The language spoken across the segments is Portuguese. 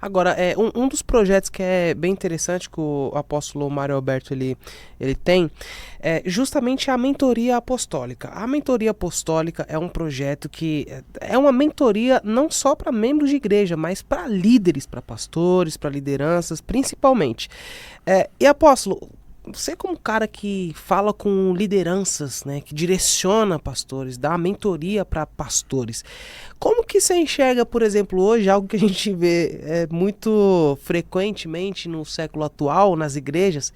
Agora, um dos projetos que é bem interessante que o apóstolo Mário Alberto ele tem é justamente a mentoria apostólica. A mentoria apostólica é um projeto que é uma mentoria não só para membros de igreja, mas para líderes, para pastores, para lideranças, principalmente. E apóstolo, você como cara que fala com lideranças, né, que direciona pastores, dá mentoria para pastores, como que você enxerga, por exemplo, hoje, algo que a gente vê muito frequentemente no século atual, nas igrejas,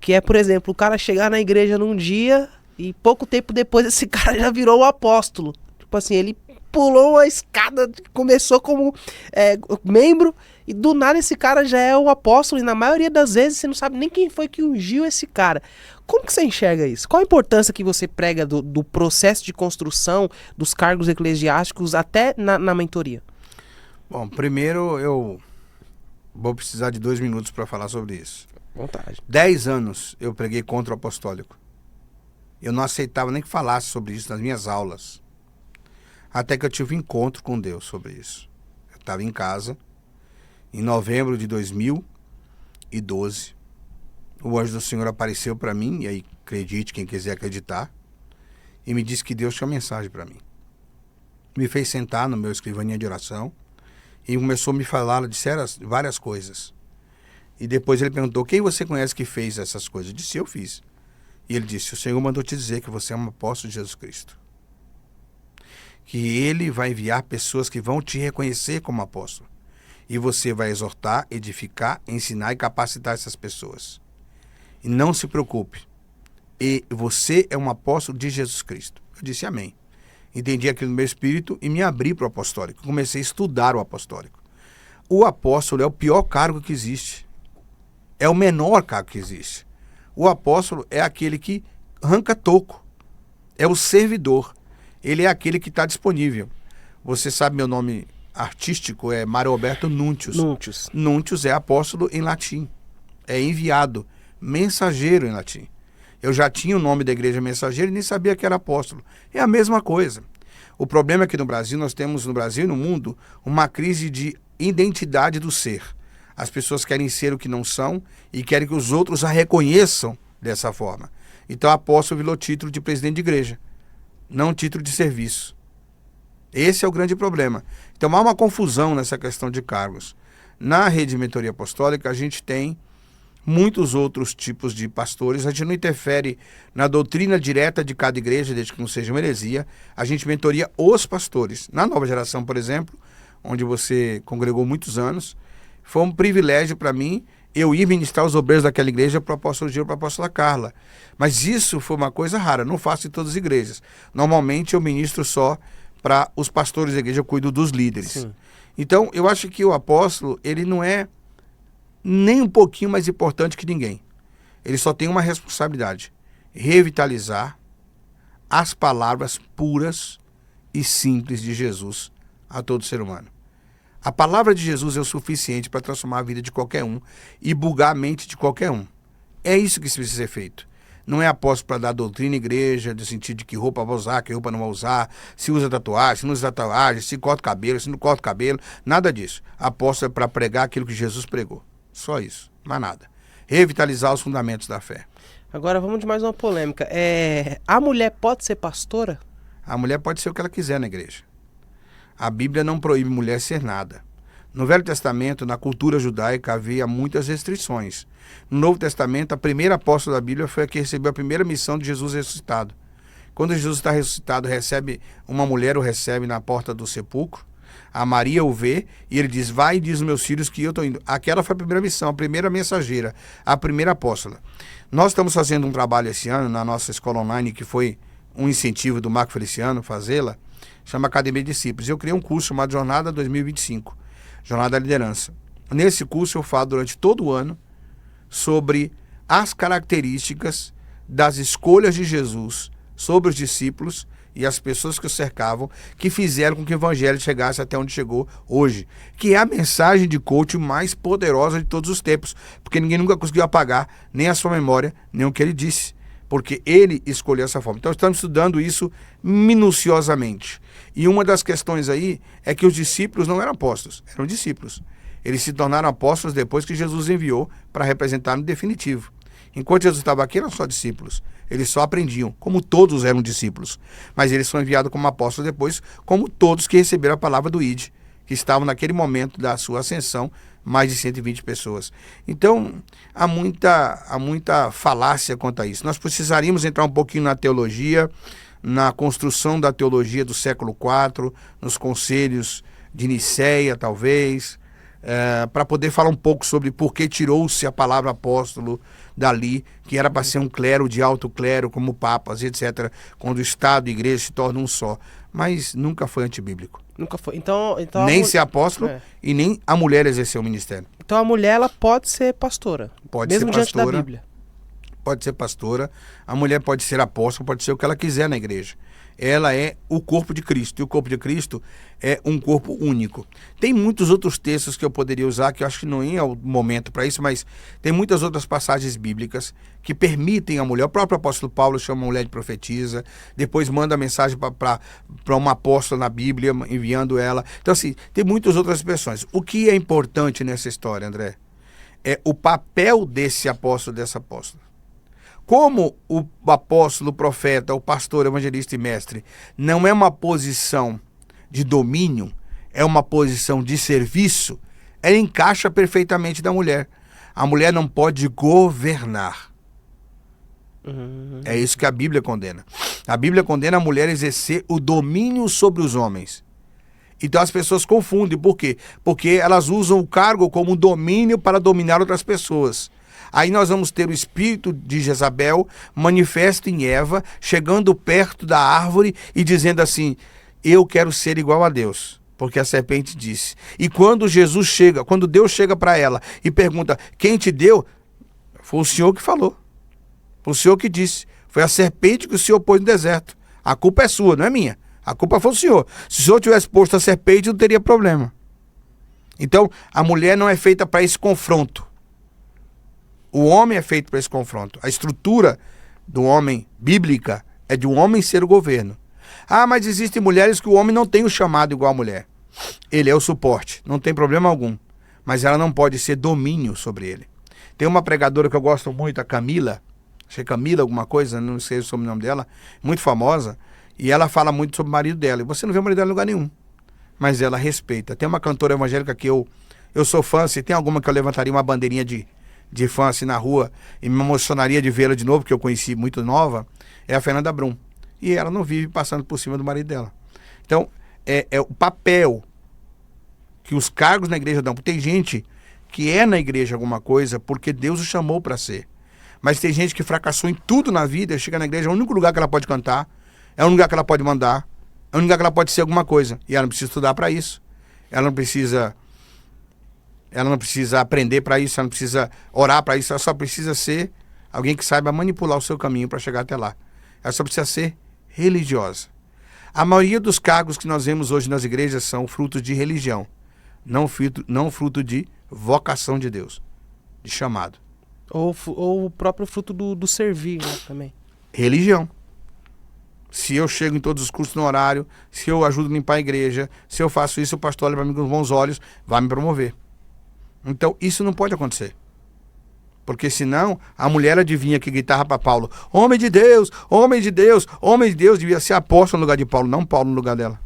que é, por exemplo, o cara chegar na igreja num dia e pouco tempo depois esse cara já virou um apóstolo. Tipo assim, ele pulou uma escada, começou como membro, e do nada esse cara já é o apóstolo, e na maioria das vezes você não sabe nem quem foi que ungiu esse cara. Como que você enxerga isso? Qual a importância que você prega do processo de construção dos cargos eclesiásticos até na mentoria? Bom, primeiro eu vou precisar de 2 minutos para falar sobre isso. Vontade. 10 anos eu preguei contra o apostólico. Eu não aceitava nem que falasse sobre isso nas minhas aulas. Até que eu tive um encontro com Deus sobre isso. Eu estava em casa, em novembro de 2012. O anjo do Senhor apareceu para mim, e aí acredite quem quiser acreditar, e me disse que Deus tinha uma mensagem para mim. Me fez sentar no meu escrivaninha de oração e começou a me falar de várias coisas. E depois ele perguntou: quem você conhece que fez essas coisas? Eu disse: eu fiz. E ele disse: o Senhor mandou te dizer que você é um apóstolo de Jesus Cristo, que ele vai enviar pessoas que vão te reconhecer como apóstolo, e você vai exortar, edificar, ensinar e capacitar essas pessoas. E não se preocupe, e você é um apóstolo de Jesus Cristo. Eu disse amém. Entendi aquilo no meu espírito e me abri para o apostólico. Comecei a estudar o apostólico. O apóstolo é o pior cargo que existe. É o menor cargo que existe. O apóstolo é aquele que arranca toco. É o servidor. Ele é aquele que está disponível. Você sabe, meu nome artístico é Mário Alberto Núntius. Núntius. Núntius é apóstolo em latim. É enviado, mensageiro em latim. Eu já tinha o nome da igreja mensageiro e nem sabia que era apóstolo. É a mesma coisa. O problema é que no Brasil, nós temos no Brasil e no mundo uma crise de identidade do ser. As pessoas querem ser o que não são e querem que os outros a reconheçam dessa forma. Então, apóstolo virou título de presidente de igreja, não título de serviço. Esse é o grande problema. Então, há uma confusão nessa questão de cargos. Na rede de mentoria apostólica, a gente tem muitos outros tipos de pastores. A gente não interfere na doutrina direta de cada igreja, desde que não seja uma heresia. A gente mentoria os pastores. Na Nova Geração, por exemplo, onde você congregou muitos anos, foi um privilégio para mim eu ir ministrar os obreiros daquela igreja para o apóstolo Gil, para a apóstola Carla. Mas isso foi uma coisa rara, não faço em todas as igrejas. Normalmente eu ministro só para os pastores da igreja, eu cuido dos líderes. Sim. Então, eu acho que o apóstolo, ele não é nem um pouquinho mais importante que ninguém. Ele só tem uma responsabilidade: revitalizar as palavras puras e simples de Jesus a todo ser humano. A palavra de Jesus é o suficiente para transformar a vida de qualquer um e bugar a mente de qualquer um. É isso que precisa ser feito. Não é apóstolo para dar doutrina à igreja, no sentido de que roupa vai usar, que roupa não vai usar, se usa tatuagem, se não usa tatuagem, se corta o cabelo, se não corta o cabelo, nada disso. Apóstolo é para pregar aquilo que Jesus pregou. Só isso, mais nada. Revitalizar os fundamentos da fé. Agora vamos de mais uma polêmica. A mulher pode ser pastora? A mulher pode ser o que ela quiser na igreja. A Bíblia não proíbe mulher ser nada. No Velho Testamento, na cultura judaica, havia muitas restrições. No Novo Testamento, a primeira apóstola da Bíblia foi a que recebeu a primeira missão de Jesus ressuscitado. Quando Jesus está ressuscitado, uma mulher o recebe na porta do sepulcro. A Maria o vê e ele diz: vai e diz aos meus filhos que eu estou indo. Aquela foi a primeira missão, a primeira mensageira, a primeira apóstola. Nós estamos fazendo um trabalho esse ano na nossa escola online, que foi um incentivo do Marco Feliciano fazê-la, chama Academia de Discípulos. Eu criei um curso chamado Jornada 2025, Jornada da Liderança. Nesse curso eu falo durante todo o ano sobre as características das escolhas de Jesus sobre os discípulos e as pessoas que o cercavam, que fizeram com que o evangelho chegasse até onde chegou hoje, que é a mensagem de coaching mais poderosa de todos os tempos, porque ninguém nunca conseguiu apagar nem a sua memória, nem o que ele disse, porque ele escolheu essa forma. Então estamos estudando isso minuciosamente. E uma das questões aí é que os discípulos não eram apóstolos, eram discípulos. Eles se tornaram apóstolos depois que Jesus enviou para representar no definitivo. Enquanto Jesus estava aqui, eram só discípulos. Eles só aprendiam, como todos eram discípulos. Mas eles foram enviados como apóstolos depois, como todos que receberam a palavra do ID, que estavam naquele momento da sua ascensão, mais de 120 pessoas. Então, há muita falácia quanto a isso. Nós precisaríamos entrar um pouquinho na teologia, na construção da teologia do século IV, nos conselhos de Nicéia, talvez, para poder falar um pouco sobre por que tirou-se a palavra apóstolo dali, que era para ser um clero de alto clero, como papas, etc., quando o Estado e a igreja se tornam um só. Mas nunca foi antibíblico. Nunca foi. Então nem ser apóstolo e nem a mulher exercer o ministério. Então a mulher, ela pode ser pastora. Pode mesmo ser pastora, diante da Bíblia. Pode ser pastora. A mulher pode ser apóstola, pode ser o que ela quiser na igreja. Ela é o corpo de Cristo. E o corpo de Cristo é um corpo único. Tem muitos outros textos que eu poderia usar, que eu acho que não é o momento para isso, mas tem muitas outras passagens bíblicas que permitem a mulher. O próprio apóstolo Paulo chama a mulher de profetisa, depois manda a mensagem para uma apóstola na Bíblia, enviando ela. Então, assim, tem muitas outras expressões. O que é importante nessa história, André, é o papel desse apóstolo, dessa apóstola. Como o apóstolo, o profeta, o pastor, evangelista e mestre não é uma posição de domínio, é uma posição de serviço, ela encaixa perfeitamente da mulher. A mulher não pode governar. É isso que a Bíblia condena. A Bíblia condena a mulher a exercer o domínio sobre os homens. Então as pessoas confundem. Por quê? Porque elas usam o cargo como um domínio para dominar outras pessoas. Aí nós vamos ter o espírito de Jezabel manifesto em Eva, chegando perto da árvore e dizendo assim: eu quero ser igual a Deus, porque a serpente disse. E quando Deus chega para ela e pergunta: quem te deu? Foi o Senhor que falou. Foi o Senhor que disse. Foi a serpente que o Senhor pôs no deserto. A culpa é sua, não é minha. A culpa foi do Senhor. Se o Senhor tivesse posto a serpente, não teria problema. Então, a mulher não é feita para esse confronto. O homem é feito para esse confronto. A estrutura do homem bíblica é de um homem ser o governo. Ah, mas existem mulheres que o homem não tem o chamado igual a mulher. Ele é o suporte, não tem problema algum. Mas ela não pode ser domínio sobre ele. Tem uma pregadora que eu gosto muito, a Camila. Acho que é Camila alguma coisa, não sei o sobrenome dela. Muito famosa. E ela fala muito sobre o marido dela. E você não vê o marido dela em lugar nenhum. Mas ela respeita. Tem uma cantora evangélica que eu sou fã. Se tem alguma que eu levantaria uma bandeirinha de fã assim na rua e me emocionaria de vê-la de novo, que eu conheci muito nova, é a Fernanda Brum. E ela não vive passando por cima do marido dela. Então, é o papel que os cargos na igreja dão. Tem gente que é na igreja alguma coisa porque Deus o chamou para ser. Mas tem gente que fracassou em tudo na vida, chega na igreja, é o único lugar que ela pode cantar, é o único lugar que ela pode mandar, é o único lugar que ela pode ser alguma coisa. E ela não precisa estudar para isso. Ela não precisa aprender para isso, ela não precisa orar para isso, ela só precisa ser alguém que saiba manipular o seu caminho para chegar até lá. Ela só precisa ser religiosa. A maioria dos cargos que nós vemos hoje nas igrejas são frutos de religião, não fruto de vocação de Deus, de chamado. Ou o próprio fruto do servir, né, também. Religião. Se eu chego em todos os cursos no horário, se eu ajudo a limpar a igreja, se eu faço isso, o pastor olha para mim com bons olhos, vai me promover. Então, isso não pode acontecer. Porque senão, a mulher adivinha que gritava para Paulo: homem de Deus, homem de Deus, homem de Deus, devia ser apóstolo no lugar de Paulo, não Paulo no lugar dela.